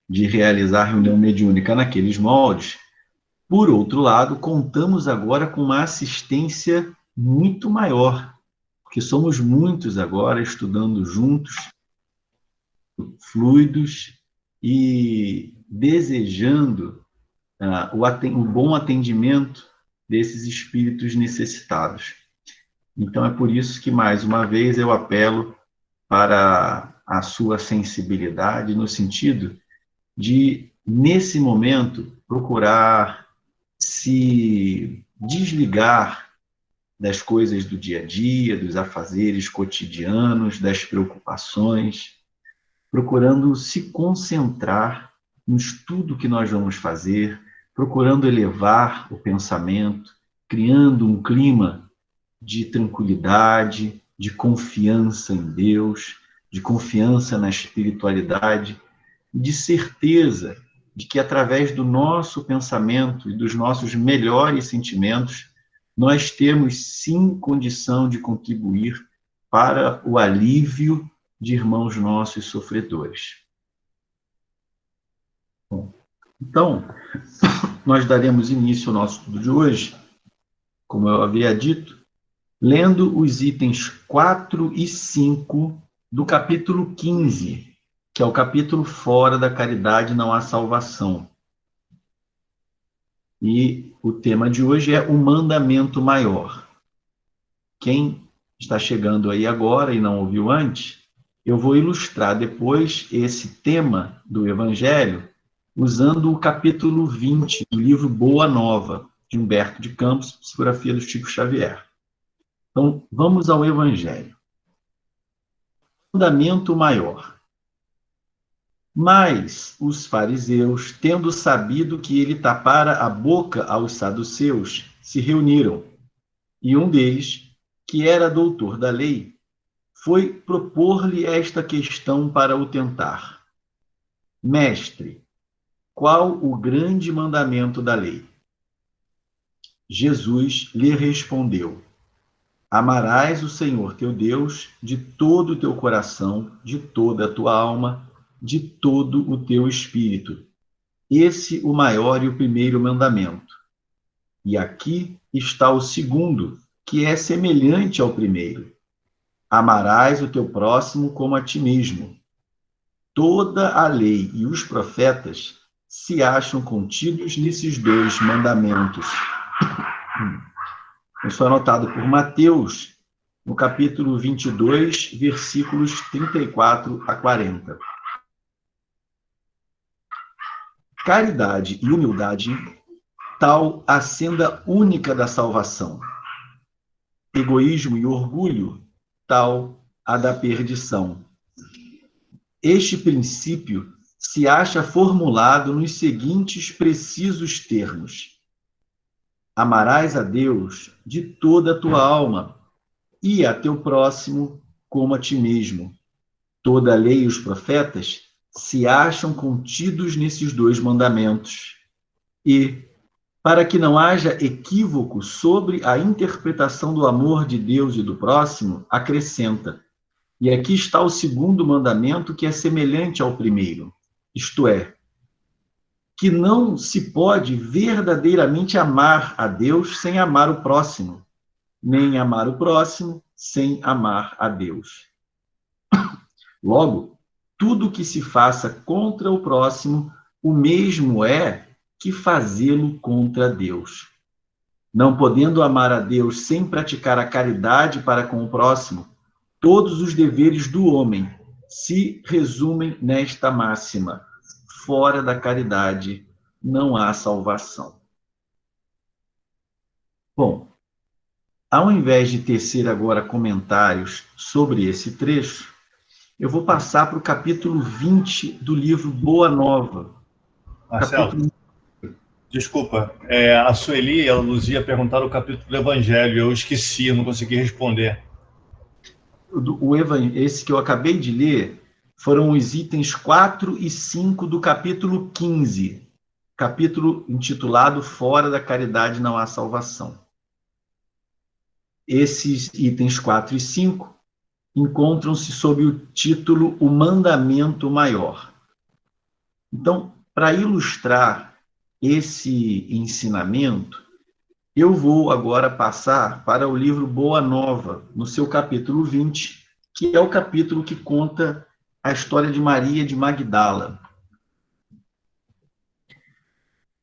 de realizar a reunião mediúnica naqueles moldes. Por outro lado, contamos agora com uma assistência muito maior, porque somos muitos agora estudando juntos, fluidos e desejando o bom atendimento desses espíritos necessitados. Então, é por isso que, mais uma vez, eu apelo para a sua sensibilidade, no sentido de, nesse momento, procurar se desligar das coisas do dia a dia, dos afazeres cotidianos, das preocupações, procurando se concentrar no estudo que nós vamos fazer, procurando elevar o pensamento, criando um clima de tranquilidade, de confiança em Deus, de confiança na espiritualidade, de certeza de que, através do nosso pensamento e dos nossos melhores sentimentos, nós temos, sim, condição de contribuir para o alívio de irmãos nossos sofredores. Bom, então, nós daremos início ao nosso estudo de hoje, como eu havia dito, lendo os itens 4 e 5 do capítulo 15, que é o capítulo Fora da Caridade Não Há Salvação. E o tema de hoje é o mandamento maior. Quem está chegando aí agora e não ouviu antes, eu vou ilustrar depois esse tema do Evangelho usando o capítulo 20 do livro Boa Nova, de Humberto de Campos, psicografia do Chico Xavier. Então, vamos ao Evangelho. Mandamento maior. Mas os fariseus, tendo sabido que ele tapara a boca aos saduceus, se reuniram, e um deles, que era doutor da lei, foi propor-lhe esta questão para o tentar. Mestre, qual o grande mandamento da lei? Jesus lhe respondeu: amarás o Senhor teu Deus de todo o teu coração, de toda a tua alma, de todo o teu espírito. Esse o maior e o primeiro mandamento. E aqui está o segundo, que é semelhante ao primeiro. Amarás o teu próximo como a ti mesmo. Toda a lei e os profetas se acham contidos nesses dois mandamentos. Isso é anotado por Mateus, no capítulo 22, versículos 34 a 40. Caridade e humildade, tal a senda única da salvação. Egoísmo e orgulho, tal a da perdição. Este princípio se acha formulado nos seguintes precisos termos: amarás a Deus de toda a tua alma e a teu próximo como a ti mesmo. Toda a lei e os profetas se acham contidos nesses dois mandamentos. E, para que não haja equívoco sobre a interpretação do amor de Deus e do próximo, acrescenta: e aqui está o segundo mandamento, que é semelhante ao primeiro, isto é, que não se pode verdadeiramente amar a Deus sem amar o próximo, nem amar o próximo sem amar a Deus. Logo, tudo que se faça contra o próximo, o mesmo é que fazê-lo contra Deus. Não podendo amar a Deus sem praticar a caridade para com o próximo, todos os deveres do homem se resumem nesta máxima: fora da caridade não há salvação. Bom, ao invés de tecer agora comentários sobre esse trecho, eu vou passar para o capítulo 20 do livro Boa Nova. Marcelo, desculpa, a Sueli e a Luzia perguntaram o capítulo do Evangelho, eu esqueci, não consegui responder. Esse que eu acabei de ler foram os itens 4 e 5 do capítulo 15, capítulo intitulado Fora da Caridade Não Há Salvação. Esses itens 4 e 5 encontram-se sob o título O Mandamento Maior. Então, para ilustrar esse ensinamento, eu vou agora passar para o livro Boa Nova, no seu capítulo 20, que é o capítulo que conta a história de Maria de Magdala.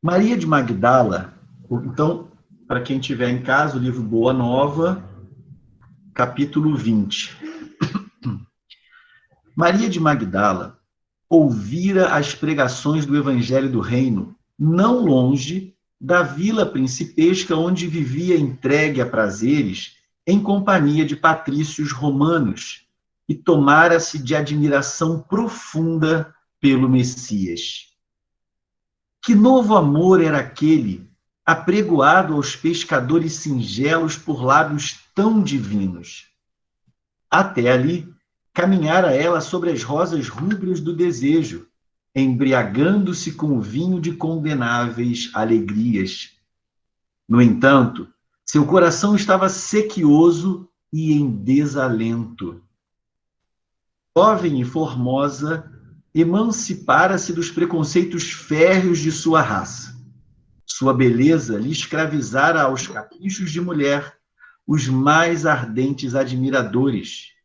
Maria de Magdala, então, para quem tiver em casa, o livro Boa Nova, capítulo 20. Maria de Magdala ouvira as pregações do Evangelho do Reino, não longe da vila principesca onde vivia entregue a prazeres em companhia de patrícios romanos, e tomara-se de admiração profunda pelo Messias. Que novo amor era aquele, apregoado aos pescadores singelos por lábios tão divinos! Até ali, caminhara ela sobre as rosas rubras do desejo, embriagando-se com o vinho de condenáveis alegrias. No entanto, seu coração estava sequioso e em desalento. Jovem e formosa, emancipara-se dos preconceitos férreos de sua raça. Sua beleza lhe escravizara aos caprichos de mulher os mais ardentes admiradores,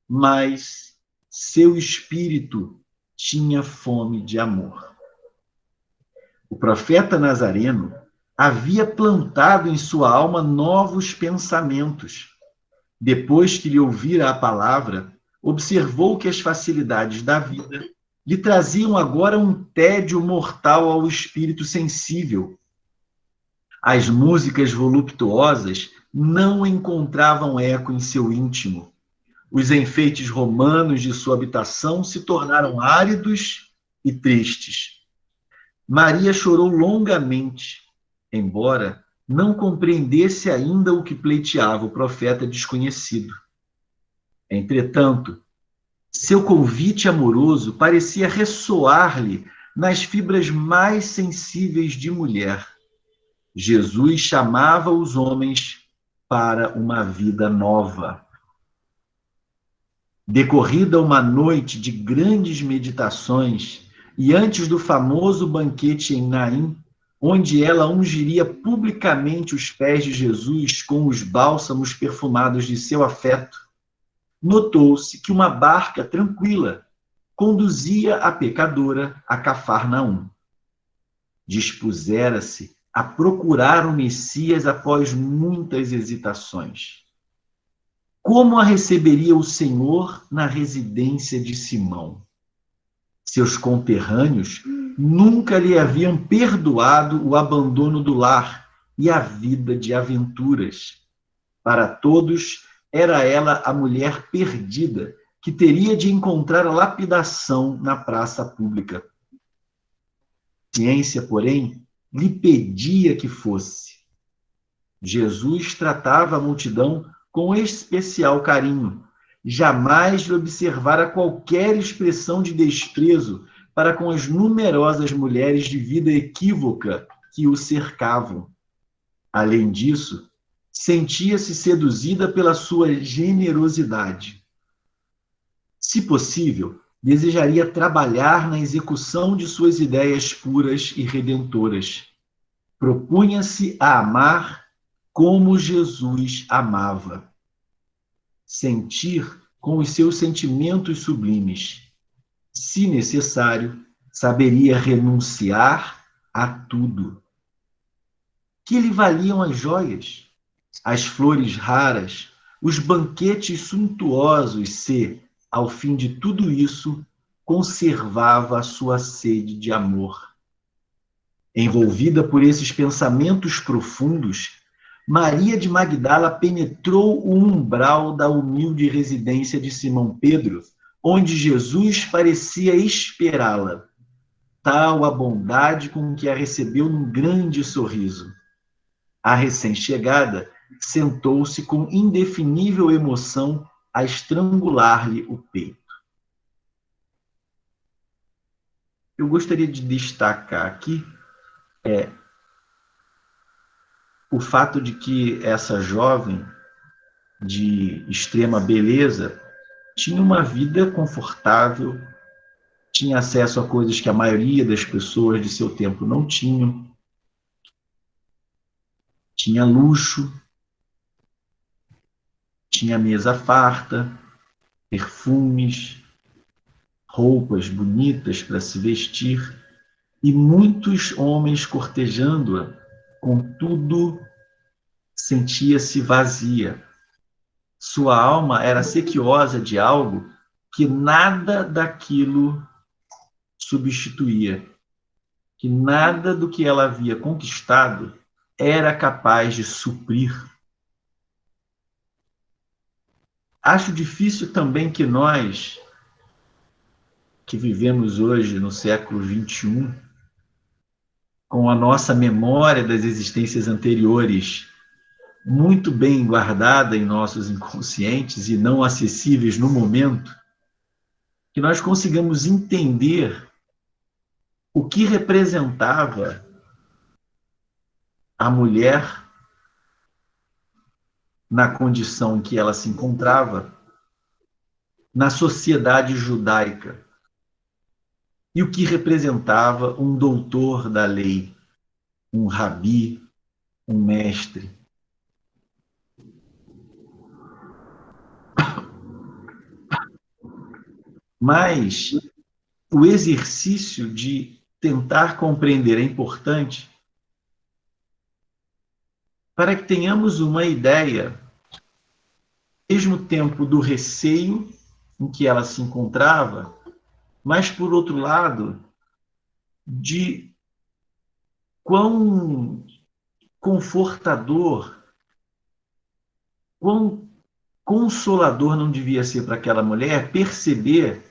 mas seu espírito tinha fome de amor. O profeta Nazareno havia plantado em sua alma novos pensamentos. Depois que lhe ouvira a palavra, observou que as facilidades da vida lhe traziam agora um tédio mortal ao espírito sensível. As músicas voluptuosas não encontravam eco em seu íntimo. Os enfeites romanos de sua habitação se tornaram áridos e tristes. Maria chorou longamente, embora não compreendesse ainda o que pleiteava o profeta desconhecido. Entretanto, seu convite amoroso parecia ressoar-lhe nas fibras mais sensíveis de mulher. Jesus chamava os homens para uma vida nova. Decorrida uma noite de grandes meditações, e antes do famoso banquete em Naim, onde ela ungiria publicamente os pés de Jesus com os bálsamos perfumados de seu afeto, notou-se que uma barca tranquila conduzia a pecadora a Cafarnaum. Dispusera-se a procurar o Messias após muitas hesitações. Como a receberia o Senhor na residência de Simão? Seus conterrâneos nunca lhe haviam perdoado o abandono do lar e a vida de aventuras. Para todos, era ela a mulher perdida que teria de encontrar a lapidação na praça pública. A ciência, porém, lhe pedia que fosse. Jesus tratava a multidão com especial carinho. Jamais lhe observara qualquer expressão de desprezo para com as numerosas mulheres de vida equívoca que o cercavam. Além disso, sentia-se seduzida pela sua generosidade. Se possível, desejaria trabalhar na execução de suas ideias puras e redentoras. Propunha-se a amar como Jesus amava. Sentir com os seus sentimentos sublimes. Se necessário, saberia renunciar a tudo. Que lhe valiam as joias, as flores raras, os banquetes suntuosos se, ao fim de tudo isso, conservava a sua sede de amor? Envolvida por esses pensamentos profundos, Maria de Magdala penetrou o umbral da humilde residência de Simão Pedro, onde Jesus parecia esperá-la. Tal a bondade com que a recebeu num grande sorriso. A recém-chegada sentou-se com indefinível emoção a estrangular-lhe o peito. Eu gostaria de destacar aqui o fato de que essa jovem de extrema beleza tinha uma vida confortável, tinha acesso a coisas que a maioria das pessoas de seu tempo não tinham, tinha luxo, tinha mesa farta, perfumes, roupas bonitas para se vestir, e muitos homens cortejando-a, contudo, sentia-se vazia. Sua alma era sequiosa de algo que nada daquilo substituía, que nada do que ela havia conquistado era capaz de suprir. Acho difícil também que nós, que vivemos hoje no século XXI, com a nossa memória das existências anteriores muito bem guardada em nossos inconscientes e não acessíveis no momento, que nós consigamos entender o que representava a mulher na condição em que ela se encontrava na sociedade judaica e o que representava um doutor da lei, um rabi, um mestre. Mas o exercício de tentar compreender é importante para que tenhamos uma ideia, ao mesmo tempo, do receio em que ela se encontrava, mas, por outro lado, de quão confortador, quão consolador não devia ser para aquela mulher perceber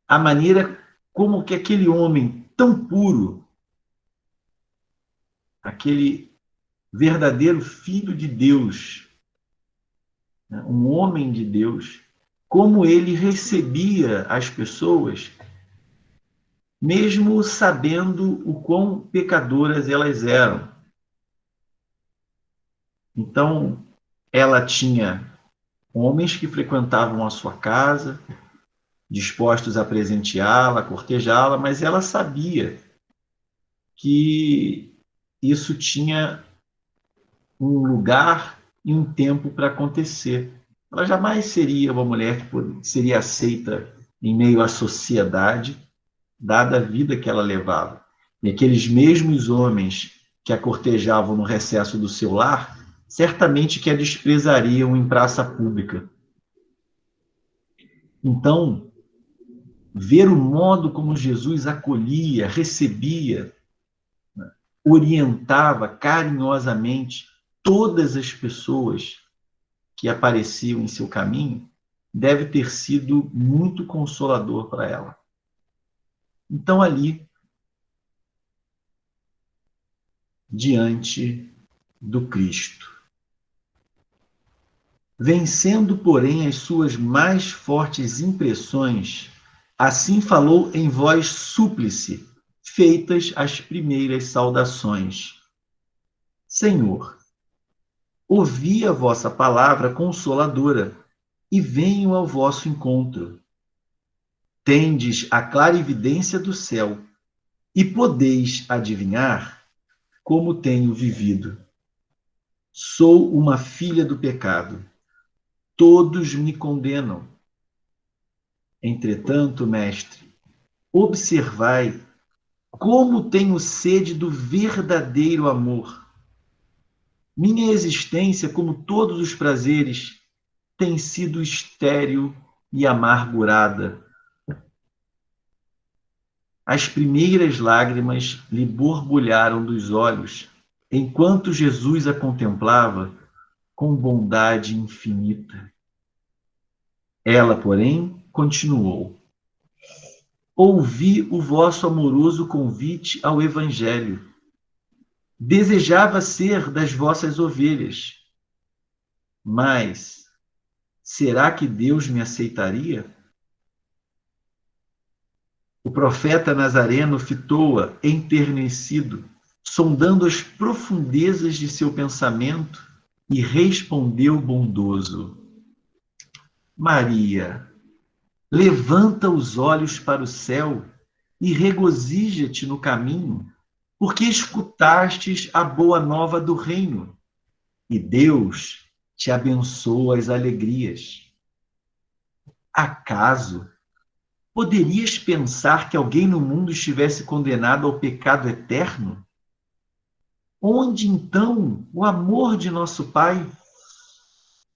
a maneira como que aquele homem tão puro, aquele verdadeiro filho de Deus, um homem de Deus, como ele recebia as pessoas, mesmo sabendo o quão pecadoras elas eram. Então, ela tinha homens que frequentavam a sua casa, dispostos a presenteá-la, a cortejá-la, mas ela sabia que isso tinha um lugar e um tempo para acontecer. Ela jamais seria uma mulher que seria aceita em meio à sociedade, dada a vida que ela levava. E aqueles mesmos homens que a cortejavam no recesso do seu lar, certamente que a desprezariam em praça pública. Então, ver o modo como Jesus acolhia, recebia, orientava carinhosamente todas as pessoas que apareciam em seu caminho, deve ter sido muito consolador para ela. Então, ali, diante do Cristo, vencendo, porém, as suas mais fortes impressões, assim falou em voz súplice, feitas as primeiras saudações: Senhor, ouvi a vossa palavra consoladora e venho ao vosso encontro. Tendes a clarividência do céu e podeis adivinhar como tenho vivido. Sou uma filha do pecado. Todos me condenam. Entretanto, mestre, observai como tenho sede do verdadeiro amor. Minha existência, como todos os prazeres, tem sido estéril e amargurada. As primeiras lágrimas lhe borbulharam dos olhos, enquanto Jesus a contemplava com bondade infinita. Ela, porém, continuou: Ouvi o vosso amoroso convite ao Evangelho. Desejava ser das vossas ovelhas. Mas será que Deus me aceitaria? O profeta Nazareno fitou-a enternecido, sondando as profundezas de seu pensamento, e respondeu bondoso: Maria. Levanta os olhos para o céu e regozija-te no caminho, porque escutastes a boa nova do reino, e Deus te abençoa as alegrias. Acaso poderias pensar que alguém no mundo estivesse condenado ao pecado eterno? Onde então o amor de nosso Pai?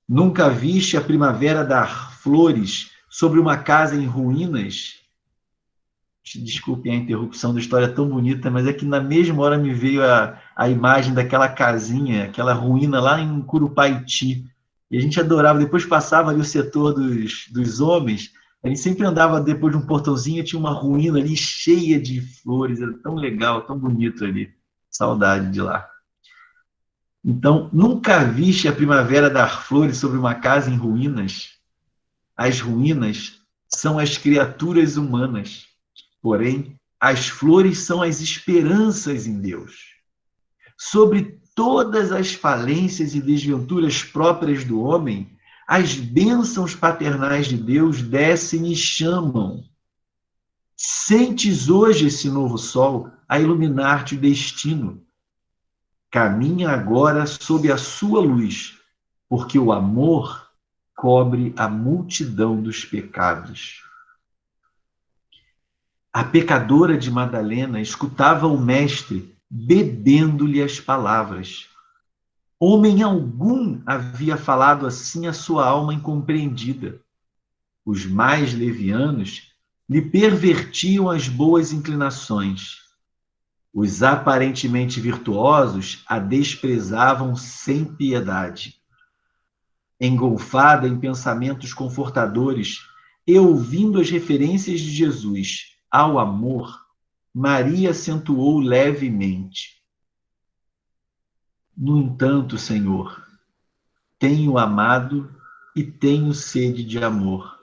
Nunca viste a primavera dar flores sobre uma casa em ruínas? Desculpe a interrupção da história tão bonita, mas é que na mesma hora me veio a imagem daquela casinha, aquela ruína lá em Curupaiti. E a gente adorava, depois passava ali o setor dos homens, a gente sempre andava depois de um portãozinho, tinha uma ruína ali cheia de flores, era tão legal, tão bonito ali. Saudade de lá. Então, nunca viste a primavera dar flores sobre uma casa em ruínas? As ruínas são as criaturas humanas. Porém, as flores são as esperanças em Deus. Sobre todas as falências e desventuras próprias do homem, as bênçãos paternais de Deus descem e chamam. Sentes hoje esse novo sol a iluminar-te o destino. Caminha agora sob a sua luz, porque o amor cobre a multidão dos pecados. A pecadora de Madalena escutava o mestre bebendo-lhe as palavras. Homem algum havia falado assim a sua alma incompreendida. Os mais levianos lhe pervertiam as boas inclinações. Os aparentemente virtuosos a desprezavam sem piedade. Engolfada em pensamentos confortadores e ouvindo as referências de Jesus ao amor, Maria acentuou levemente: No entanto, Senhor, tenho amado e tenho sede de amor.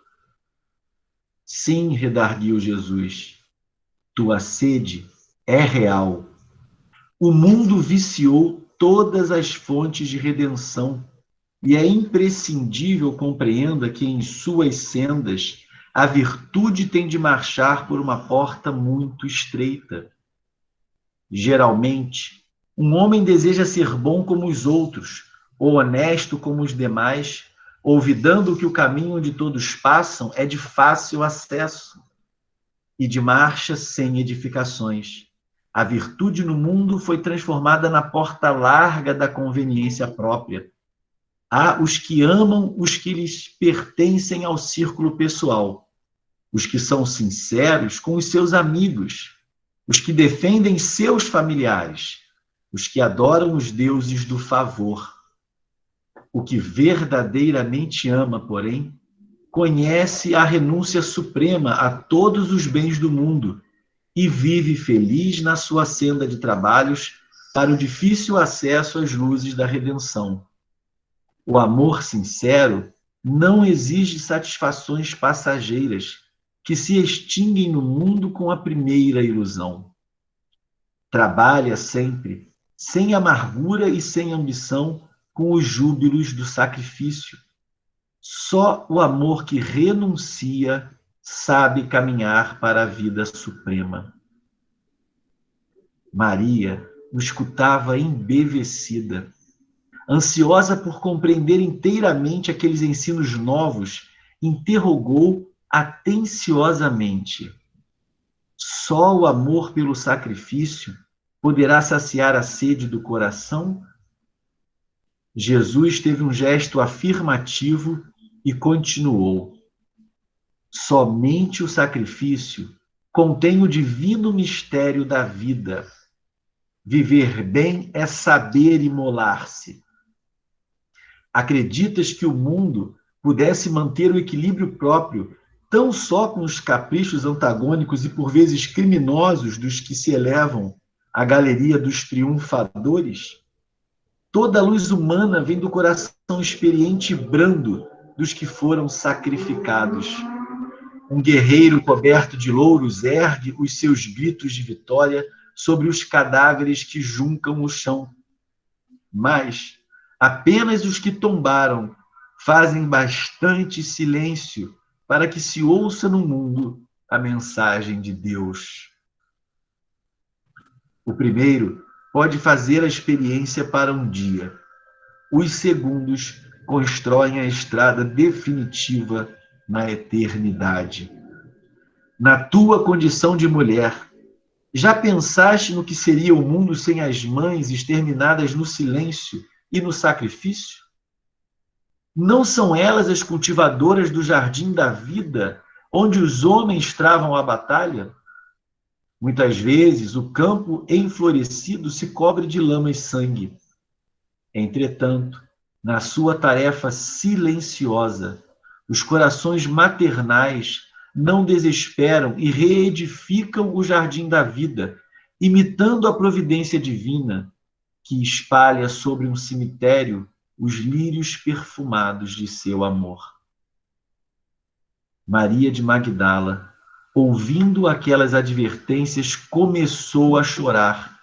Sim, redarguiu Jesus, tua sede é real. O mundo viciou todas as fontes de redenção e é imprescindível compreenda que em suas sendas a virtude tem de marchar por uma porta muito estreita. Geralmente, um homem deseja ser bom como os outros, ou honesto como os demais, olvidando que o caminho onde todos passam é de fácil acesso e de marcha sem edificações. A virtude no mundo foi transformada na porta larga da conveniência própria. Há os que amam os que lhes pertencem ao círculo pessoal, os que são sinceros com os seus amigos, os que defendem seus familiares, os que adoram os deuses do favor. O que verdadeiramente ama, porém, conhece a renúncia suprema a todos os bens do mundo e vive feliz na sua senda de trabalhos para o difícil acesso às luzes da redenção. O amor sincero não exige satisfações passageiras que se extinguem no mundo com a primeira ilusão. Trabalha sempre, sem amargura e sem ambição, com os júbilos do sacrifício. Só o amor que renuncia sabe caminhar para a vida suprema. Maria o escutava embevecida, ansiosa por compreender inteiramente aqueles ensinos novos, interrogou atenciosamente: só o amor pelo sacrifício poderá saciar a sede do coração? Jesus teve um gesto afirmativo e continuou: somente o sacrifício contém o divino mistério da vida. Viver bem é saber imolar-se. Acreditas que o mundo pudesse manter o equilíbrio próprio tão só com os caprichos antagônicos e por vezes criminosos dos que se elevam à galeria dos triunfadores? Toda a luz humana vem do coração experiente e brando dos que foram sacrificados. Um guerreiro coberto de louros ergue os seus gritos de vitória sobre os cadáveres que juncam o chão. Mas apenas os que tombaram fazem bastante silêncio para que se ouça no mundo a mensagem de Deus. O primeiro pode fazer a experiência para um dia. Os segundos constroem a estrada definitiva na eternidade. Na tua condição de mulher, já pensaste no que seria o mundo sem as mães exterminadas no silêncio e no sacrifício? Não são elas as cultivadoras do jardim da vida, onde os homens travam a batalha? Muitas vezes o campo enflorescido se cobre de lama e sangue. Entretanto, na sua tarefa silenciosa, os corações maternais não desesperam e reedificam o jardim da vida, imitando a providência divina que espalha sobre um cemitério os lírios perfumados de seu amor. Maria de Magdala, ouvindo aquelas advertências, começou a chorar,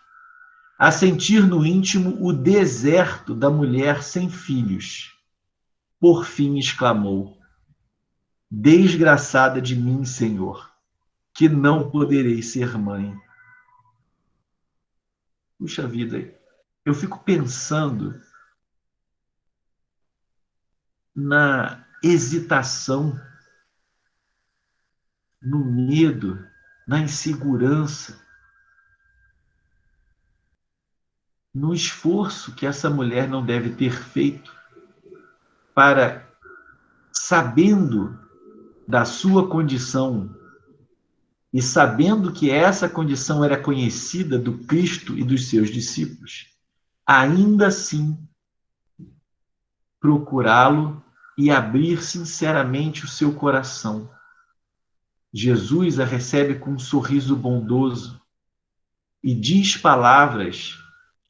a sentir no íntimo o deserto da mulher sem filhos. Por fim exclamou: desgraçada de mim, Senhor, que não poderei ser mãe. Puxa vida, eu fico pensando na hesitação, no medo, na insegurança, no esforço que essa mulher não deve ter feito para, sabendo da sua condição e sabendo que essa condição era conhecida do Cristo e dos seus discípulos, ainda assim procurá-lo e abrir sinceramente o seu coração. Jesus a recebe com um sorriso bondoso e diz palavras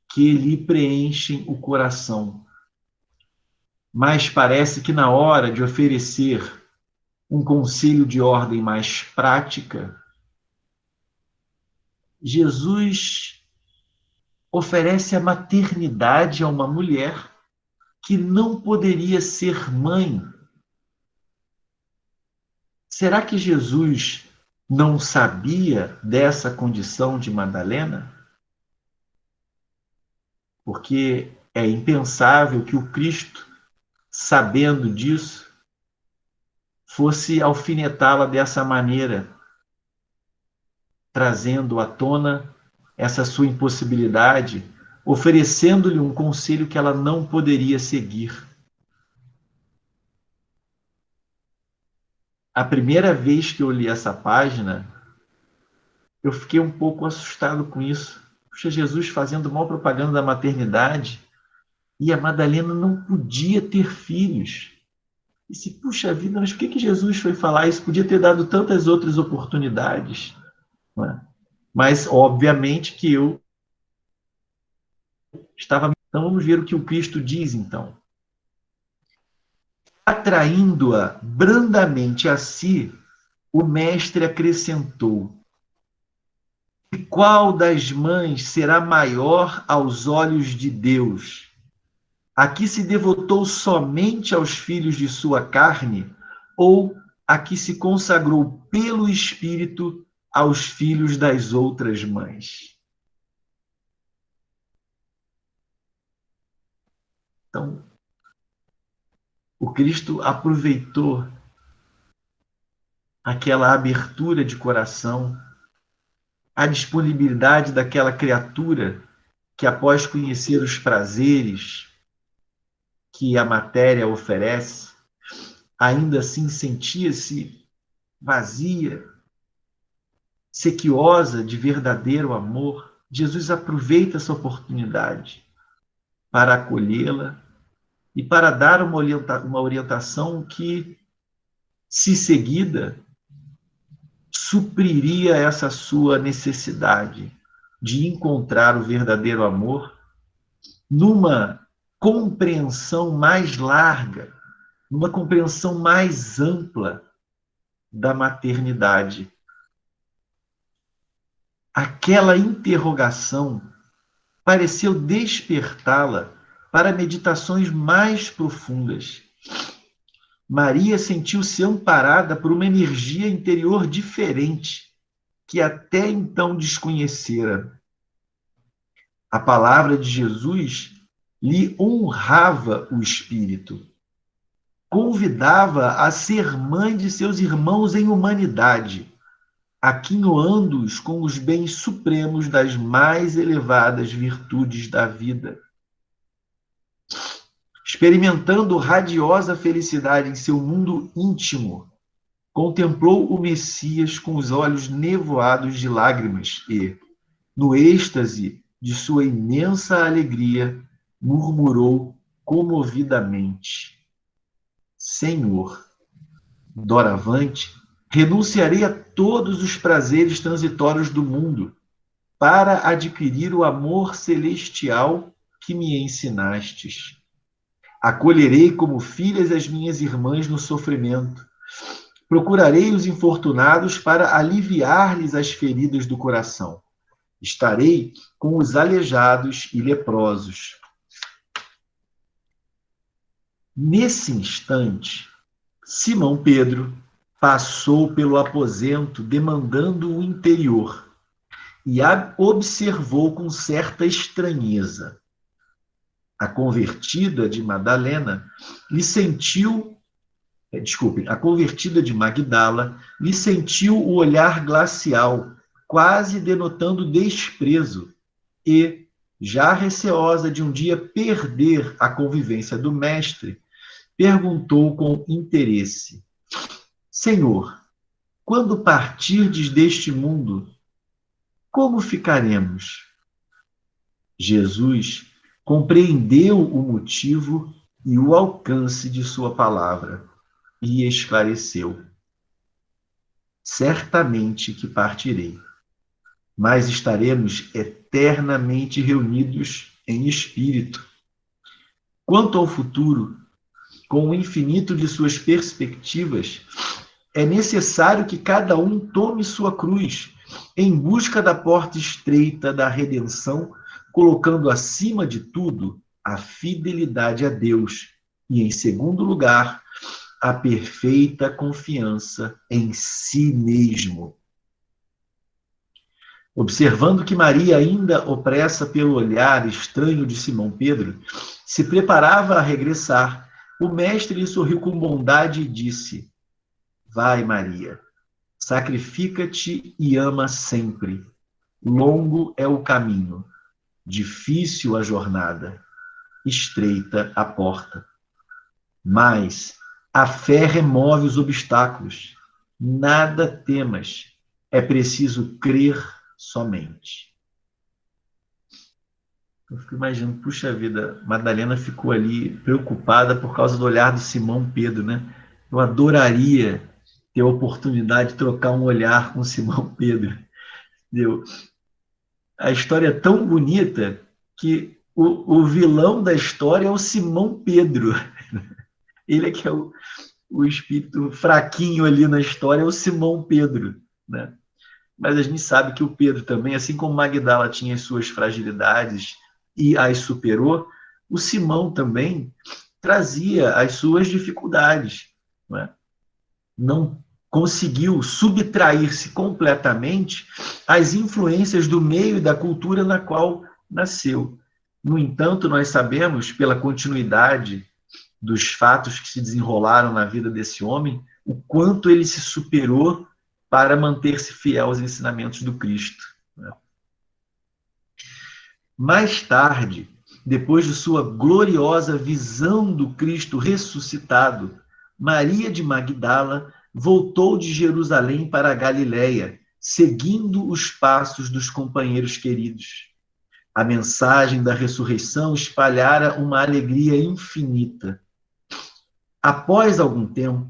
que lhe preenchem o coração. Mas parece que na hora de oferecer um conselho de ordem mais prática, Jesus oferece a maternidade a uma mulher que não poderia ser mãe. Será que Jesus não sabia dessa condição de Madalena? Porque é impensável que o Cristo, sabendo disso, fosse alfinetá-la dessa maneira, trazendo à tona essa sua impossibilidade, oferecendo-lhe um conselho que ela não poderia seguir. A primeira vez que eu li essa página, eu fiquei um pouco assustado com isso. Puxa, Jesus fazendo mal propaganda da maternidade e a Madalena não podia ter filhos. E se, puxa vida, mas por que Jesus foi falar isso? Podia ter dado tantas outras oportunidades. Não é? Mas, obviamente, que eu estava... Então, vamos ver o que o Cristo diz, então. Atraindo-a brandamente a si, o mestre acrescentou: e qual das mães será maior aos olhos de Deus? A que se devotou somente aos filhos de sua carne, ou a que se consagrou pelo Espírito aos filhos das outras mães? Então, o Cristo aproveitou aquela abertura de coração, a disponibilidade daquela criatura que, após conhecer os prazeres que a matéria oferece, ainda assim sentia-se vazia, sequiosa de verdadeiro amor. Jesus aproveita essa oportunidade para acolhê-la e para dar uma orientação que, se seguida, supriria essa sua necessidade de encontrar o verdadeiro amor numa compreensão mais larga, numa compreensão mais ampla da maternidade. Aquela interrogação pareceu despertá-la para meditações mais profundas. Maria sentiu-se amparada por uma energia interior diferente, que até então desconhecera. A palavra de Jesus lhe honrava o espírito, convidava a ser mãe de seus irmãos em humanidade, aquinhoando-os com os bens supremos das mais elevadas virtudes da vida. Experimentando radiosa felicidade em seu mundo íntimo, contemplou o Messias com os olhos nevoados de lágrimas e, no êxtase de sua imensa alegria, murmurou comovidamente: Senhor, doravante, renunciarei a todos os prazeres transitórios do mundo para adquirir o amor celestial que me ensinastes. Acolherei como filhas as minhas irmãs no sofrimento. Procurarei os infortunados para aliviar-lhes as feridas do coração. Estarei com os aleijados e leprosos. Nesse instante, Simão Pedro passou pelo aposento demandando o interior e observou com certa estranheza. A convertida de Magdala lhe sentiu o olhar glacial, quase denotando desprezo, e, já receosa de um dia perder a convivência do mestre, perguntou com interesse: Senhor, quando partirdes deste mundo, como ficaremos? Jesus compreendeu o motivo e o alcance de sua palavra e esclareceu: certamente que partirei, mas estaremos eternamente reunidos em espírito. Quanto ao futuro, com o infinito de suas perspectivas, é necessário que cada um tome sua cruz em busca da porta estreita da redenção, colocando acima de tudo a fidelidade a Deus e, em segundo lugar, a perfeita confiança em si mesmo. Observando que Maria, ainda opressa pelo olhar estranho de Simão Pedro, se preparava a regressar, o mestre lhe sorriu com bondade e disse: Vai, Maria, sacrifica-te e ama sempre. Longo é o caminho, difícil a jornada, estreita a porta. Mas a fé remove os obstáculos. Nada temas, é preciso crer somente. Eu fico imaginando, puxa vida, Madalena ficou ali preocupada por causa do olhar do Simão Pedro, né? Eu adoraria ter a oportunidade de trocar um olhar com Simão Pedro. Entendeu? A história é tão bonita que o vilão da história é o Simão Pedro. Ele é que é o espírito fraquinho ali na história, é o Simão Pedro, né? Mas a gente sabe que o Pedro também, assim como Magdala tinha as suas fragilidades e as superou, o Simão também trazia as suas dificuldades, não é? Não conseguiu subtrair-se completamente às influências do meio e da cultura na qual nasceu. No entanto, nós sabemos, pela continuidade dos fatos que se desenrolaram na vida desse homem, o quanto ele se superou para manter-se fiel aos ensinamentos do Cristo. Mais tarde, depois de sua gloriosa visão do Cristo ressuscitado, Maria de Magdala voltou de Jerusalém para a Galiléia, seguindo os passos dos companheiros queridos. A mensagem da ressurreição espalhara uma alegria infinita. Após algum tempo,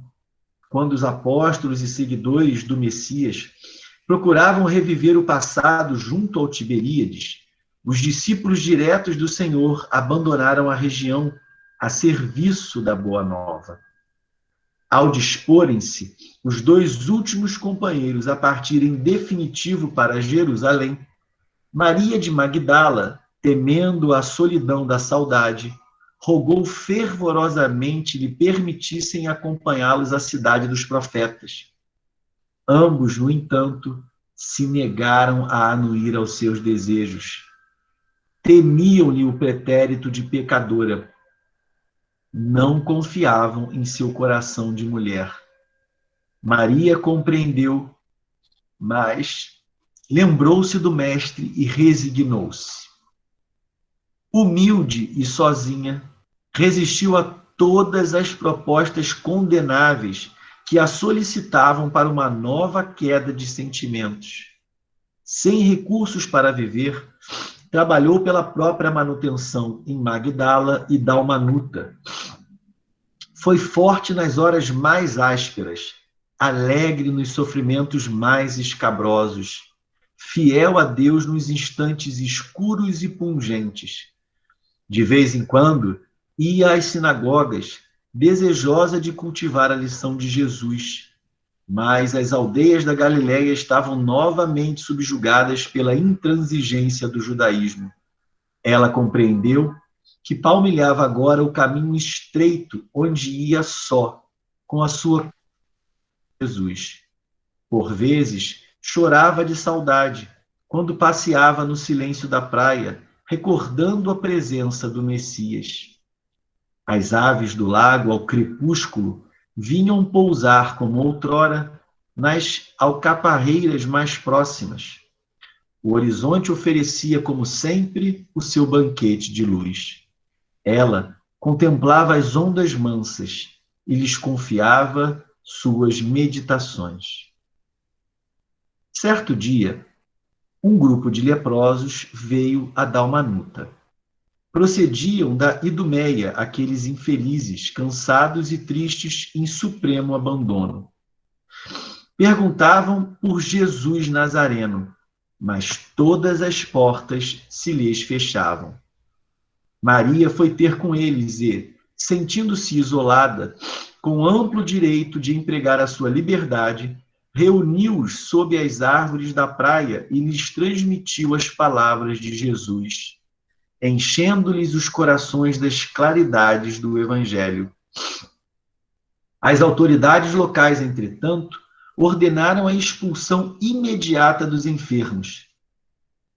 quando os apóstolos e seguidores do Messias procuravam reviver o passado junto ao Tiberíades, os discípulos diretos do Senhor abandonaram a região a serviço da Boa Nova. Ao disporem-se os dois últimos companheiros a partirem definitivo para Jerusalém, Maria de Magdala, temendo a solidão da saudade, rogou fervorosamente lhe permitissem acompanhá-los à cidade dos profetas. Ambos, no entanto, se negaram a anuir aos seus desejos. Temiam-lhe o pretérito de pecadora. Não confiavam em seu coração de mulher. Maria compreendeu, mas lembrou-se do mestre e resignou-se. Humilde e sozinha, resistiu a todas as propostas condenáveis que a solicitavam para uma nova queda de sentimentos. Sem recursos para viver, trabalhou pela própria manutenção em Magdala e Dalmanuta. Foi forte nas horas mais ásperas, alegre nos sofrimentos mais escabrosos, fiel a Deus nos instantes escuros e pungentes. De vez em quando, ia às sinagogas, desejosa de cultivar a lição de Jesus, mas as aldeias da Galileia estavam novamente subjugadas pela intransigência do judaísmo. Ela compreendeu que palmilhava agora o caminho estreito onde ia só, com a sua Jesus. Por vezes, chorava de saudade, quando passeava no silêncio da praia, recordando a presença do Messias. As aves do lago, ao crepúsculo, vinham pousar, como outrora, nas alcaparreiras mais próximas. O horizonte oferecia, como sempre, o seu banquete de luz. Ela contemplava as ondas mansas e lhes confiava suas meditações. Certo dia, um grupo de leprosos veio a Dalmanuta. Procediam da Idumeia aqueles infelizes, cansados e tristes em supremo abandono. Perguntavam por Jesus Nazareno, mas todas as portas se lhes fechavam. Maria foi ter com eles e, sentindo-se isolada, com amplo direito de empregar a sua liberdade, reuniu-os sob as árvores da praia e lhes transmitiu as palavras de Jesus, enchendo-lhes os corações das claridades do Evangelho. As autoridades locais, entretanto, ordenaram a expulsão imediata dos enfermos.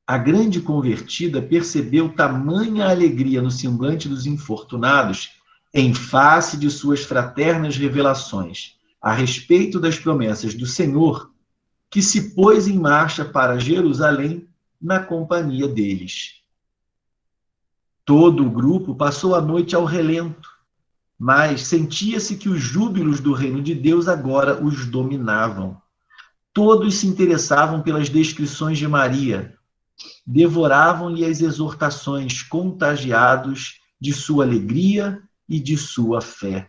A grande convertida percebeu tamanha alegria no semblante dos infortunados em face de suas fraternas revelações a respeito das promessas do Senhor, que se pôs em marcha para Jerusalém na companhia deles. Todo o grupo passou a noite ao relento, mas sentia-se que os júbilos do reino de Deus agora os dominavam. Todos se interessavam pelas descrições de Maria, devoravam-lhe as exortações, contagiados de sua alegria e de sua fé.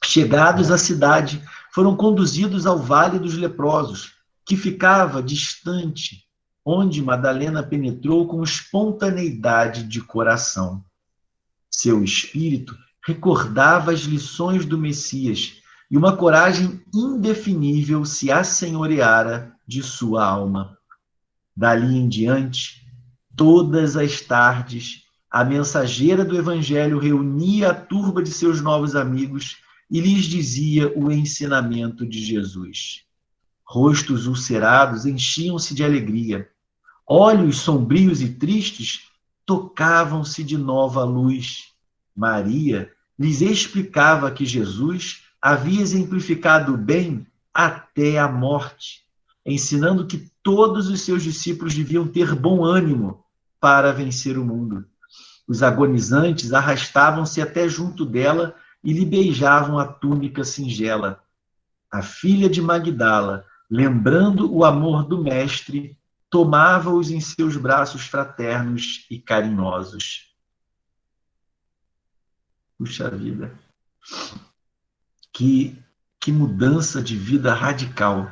Chegados à cidade, foram conduzidos ao Vale dos Leprosos, que ficava distante, onde Madalena penetrou com espontaneidade de coração. Seu espírito recordava as lições do Messias e uma coragem indefinível se assenhoreara de sua alma. Dali em diante, todas as tardes, a mensageira do Evangelho reunia a turba de seus novos amigos e lhes dizia o ensinamento de Jesus. Rostos ulcerados enchiam-se de alegria. Olhos sombrios e tristes tocavam-se de nova luz. Maria lhes explicava que Jesus havia exemplificado o bem até a morte, ensinando que todos os seus discípulos deviam ter bom ânimo para vencer o mundo. Os agonizantes arrastavam-se até junto dela e lhe beijavam a túnica singela. A filha de Magdala, lembrando o amor do Mestre, tomava-os em seus braços fraternos e carinhosos. Puxa vida! Que mudança de vida radical!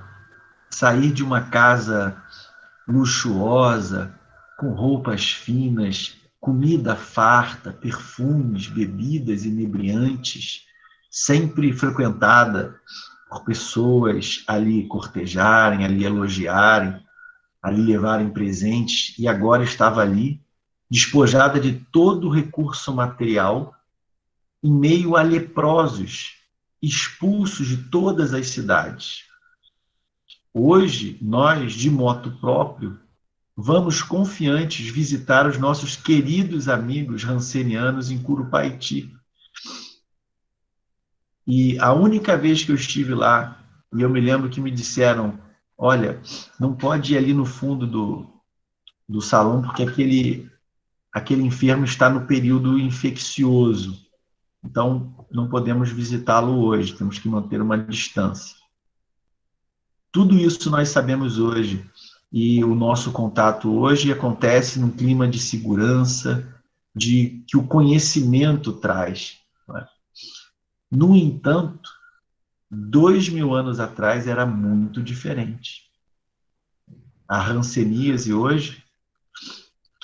Sair de uma casa luxuosa, com roupas finas, comida farta, perfumes, bebidas inebriantes, sempre frequentada por pessoas ali cortejarem, ali elogiarem, ali levarem presentes, e agora estava ali, despojada de todo o recurso material, em meio a leprosos, expulsos de todas as cidades. Hoje, nós, de moto próprio, vamos confiantes visitar os nossos queridos amigos rancenianos em Curupaiti. E a única vez que eu estive lá, e eu me lembro que me disseram, olha, não pode ir ali no fundo do salão, porque aquele enfermo está no período infeccioso. Então, não podemos visitá-lo hoje, temos que manter uma distância. Tudo isso nós sabemos hoje, e o nosso contato hoje acontece num clima de segurança, que o conhecimento traz. Não é? No entanto, 2000 anos atrás era muito diferente. A hanseníase hoje,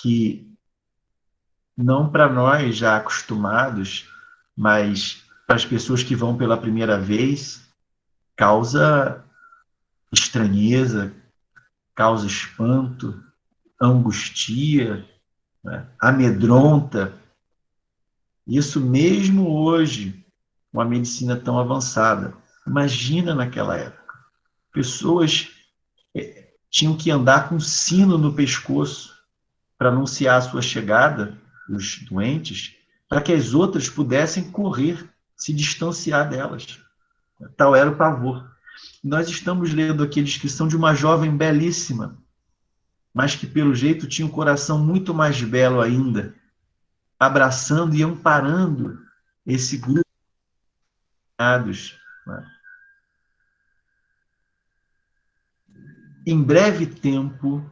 que não para nós já acostumados, mas para as pessoas que vão pela primeira vez, causa estranheza, causa espanto, angustia, né? Amedronta. Isso mesmo hoje, com a medicina tão avançada. Imagina naquela época. Pessoas tinham que andar com um sino no pescoço para anunciar a sua chegada, os doentes, para que as outras pudessem correr, se distanciar delas. Tal era o pavor. Nós estamos lendo aqui a descrição de uma jovem belíssima, mas que, pelo jeito, tinha um coração muito mais belo ainda, abraçando e amparando esse grupo de amados. Em breve tempo,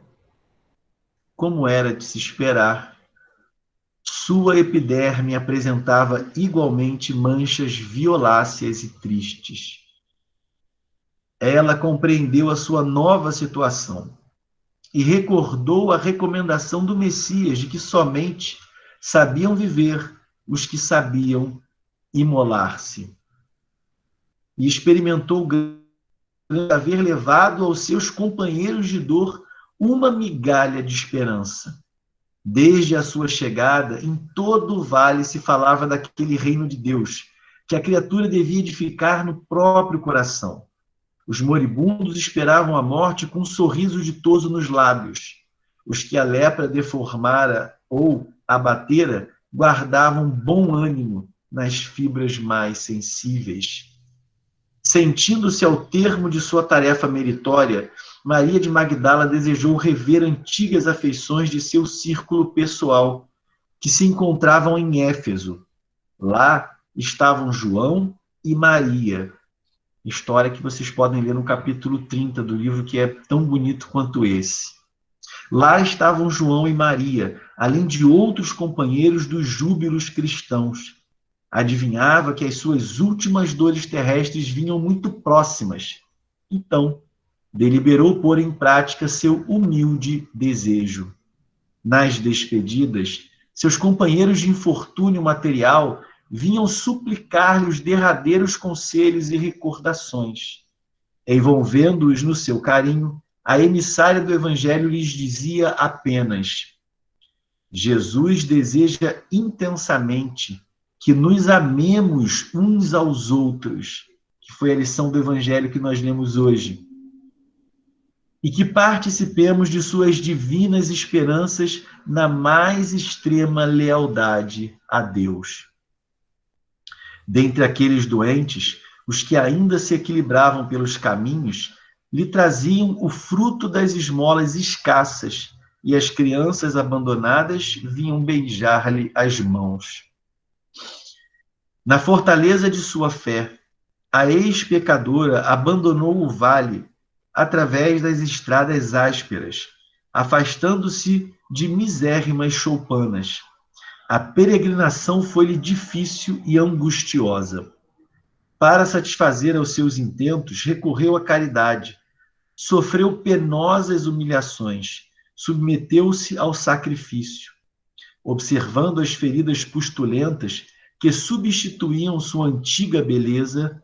como era de se esperar, sua epiderme apresentava igualmente manchas violáceas e tristes. Ela compreendeu a sua nova situação e recordou a recomendação do Messias de que somente sabiam viver os que sabiam imolar-se. E experimentou haver levado aos seus companheiros de dor uma migalha de esperança. Desde a sua chegada, em todo o vale se falava daquele reino de Deus, que a criatura devia edificar no próprio coração. Os moribundos esperavam a morte com um sorriso ditoso nos lábios. Os que a lepra deformara ou abatera guardavam bom ânimo nas fibras mais sensíveis. Sentindo-se ao termo de sua tarefa meritória, Maria de Magdala desejou rever antigas afeições de seu círculo pessoal, que se encontravam em Éfeso. Lá estavam João e Maria, história que vocês podem ler no capítulo 30 do livro, que é tão bonito quanto esse. Lá estavam João e Maria, além de outros companheiros dos júbilos cristãos. Adivinhava que as suas últimas dores terrestres vinham muito próximas. Então, deliberou pôr em prática seu humilde desejo. Nas despedidas, seus companheiros de infortúnio material vinham suplicar-lhe os derradeiros conselhos e recordações. Envolvendo-os no seu carinho, a emissária do Evangelho lhes dizia apenas: Jesus deseja intensamente que nos amemos uns aos outros, que foi a lição do Evangelho que nós lemos hoje, e que participemos de suas divinas esperanças na mais extrema lealdade a Deus. Dentre aqueles doentes, os que ainda se equilibravam pelos caminhos, lhe traziam o fruto das esmolas escassas, e as crianças abandonadas vinham beijar-lhe as mãos. Na fortaleza de sua fé, a ex-pecadora abandonou o vale através das estradas ásperas, afastando-se de misérrimas choupanas. A peregrinação foi-lhe difícil e angustiosa. Para satisfazer aos seus intentos, recorreu à caridade, sofreu penosas humilhações, submeteu-se ao sacrifício. Observando as feridas pustulentas que substituíam sua antiga beleza,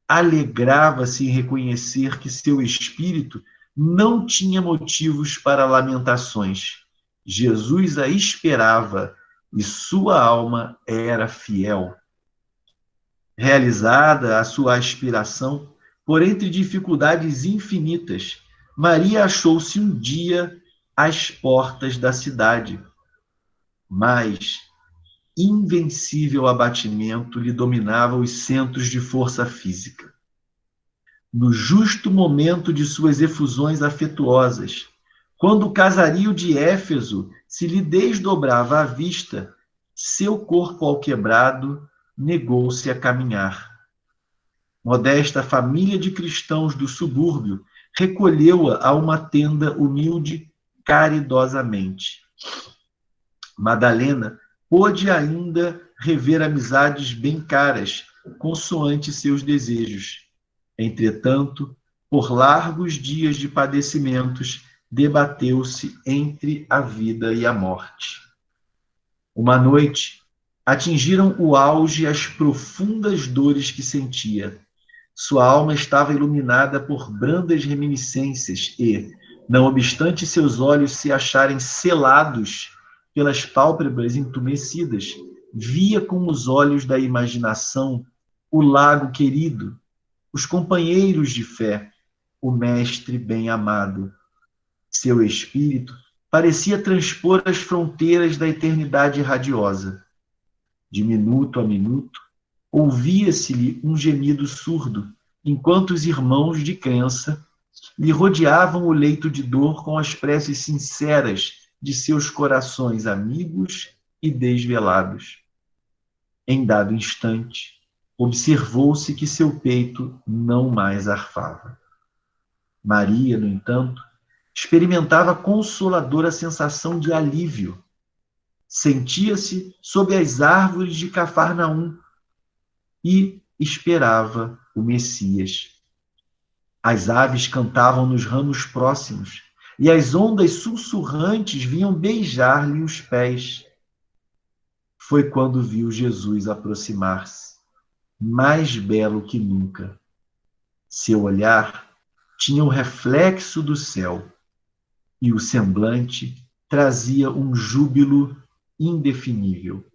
alegrava-se em reconhecer que seu espírito não tinha motivos para lamentações. Jesus a esperava e sua alma era fiel. Realizada a sua aspiração, por entre dificuldades infinitas, Maria achou-se um dia às portas da cidade, mas invencível abatimento lhe dominava os centros de força física. No justo momento de suas efusões afetuosas, quando o casario de Éfeso se lhe desdobrava à vista, seu corpo alquebrado negou-se a caminhar. Modesta família de cristãos do subúrbio recolheu-a a uma tenda humilde caridosamente. Madalena pôde ainda rever amizades bem caras, consoante seus desejos. Entretanto, por largos dias de padecimentos, debateu-se entre a vida e a morte. Uma noite, atingiram o auge as profundas dores que sentia. Sua alma estava iluminada por brandas reminiscências e, não obstante seus olhos se acharem selados pelas pálpebras entumecidas, via com os olhos da imaginação o lago querido, os companheiros de fé, o mestre bem-amado. Seu espírito parecia transpor as fronteiras da eternidade radiosa. De minuto a minuto, ouvia-se-lhe um gemido surdo, enquanto os irmãos de crença lhe rodeavam o leito de dor com as preces sinceras de seus corações amigos e desvelados. Em dado instante, observou-se que seu peito não mais arfava. Maria, no entanto, experimentava consoladora sensação de alívio. Sentia-se sob as árvores de Cafarnaum e esperava o Messias. As aves cantavam nos ramos próximos e as ondas sussurrantes vinham beijar-lhe os pés. Foi quando viu Jesus aproximar-se, mais belo que nunca. Seu olhar tinha o reflexo do céu e o semblante trazia um júbilo indefinível.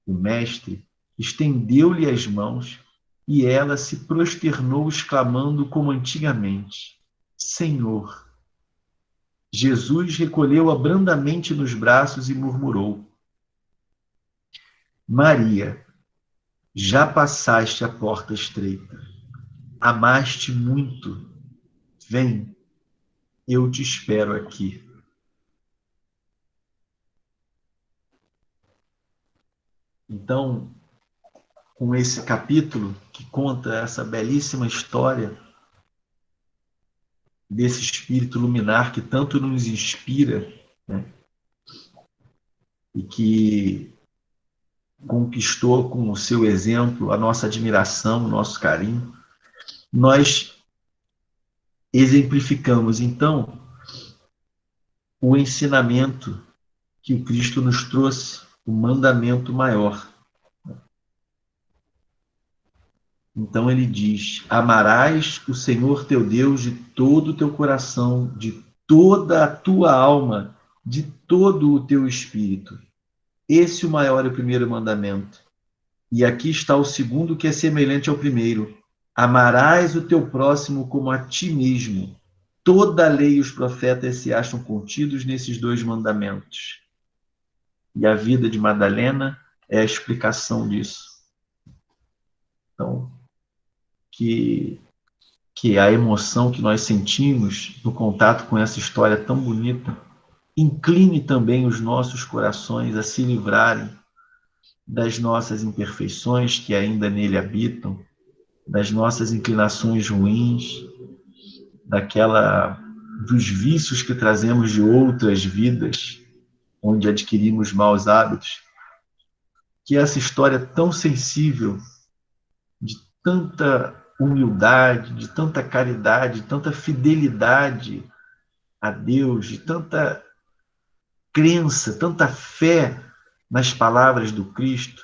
O mestre estendeu-lhe as mãos e ela se prosternou, exclamando como antigamente: Senhor! Jesus recolheu-a brandamente nos braços e murmurou: Maria, já passaste a porta estreita, amaste muito, vem, eu te espero aqui. Então, com esse capítulo que conta essa belíssima história desse espírito luminar que tanto nos inspira, né, e que conquistou com o seu exemplo a nossa admiração, o nosso carinho, nós exemplificamos, então, o ensinamento que o Cristo nos trouxe, o mandamento maior. Então ele diz: amarás o Senhor teu Deus de todo o teu coração, de toda a tua alma, de todo o teu espírito. Esse é o maior e o primeiro mandamento. E aqui está o segundo, que é semelhante ao primeiro: amarás o teu próximo como a ti mesmo. Toda a lei e os profetas se acham contidos nesses dois mandamentos. E a vida de Madalena é a explicação disso. Então, que a emoção que nós sentimos no contato com essa história tão bonita incline também os nossos corações a se livrarem das nossas imperfeições que ainda nele habitam, das nossas inclinações ruins, dos vícios que trazemos de outras vidas, onde adquirimos maus hábitos. Que essa história tão sensível, de tanta humildade, de tanta caridade, de tanta fidelidade a Deus, de tanta crença, tanta fé nas palavras do Cristo,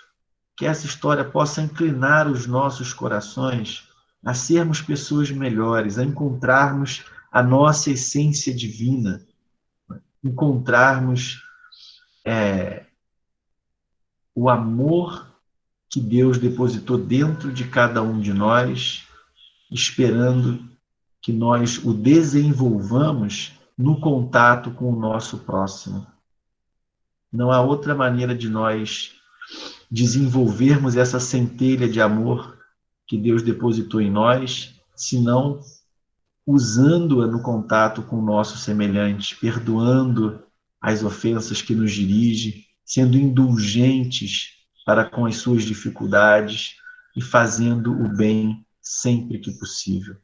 que essa história possa inclinar os nossos corações a sermos pessoas melhores, a encontrarmos a nossa essência divina, encontrarmos o amor que Deus depositou dentro de cada um de nós, esperando que nós o desenvolvamos no contato com o nosso próximo. Não há outra maneira de nós desenvolvermos essa centelha de amor que Deus depositou em nós, senão usando-a no contato com o nosso semelhante, perdoando as ofensas que nos dirige, sendo indulgentes para com as suas dificuldades e fazendo o bem sempre que possível.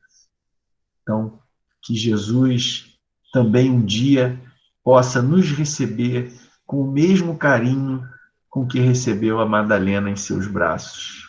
Então, que Jesus também um dia possa nos receber com o mesmo carinho com que recebeu a Madalena em seus braços.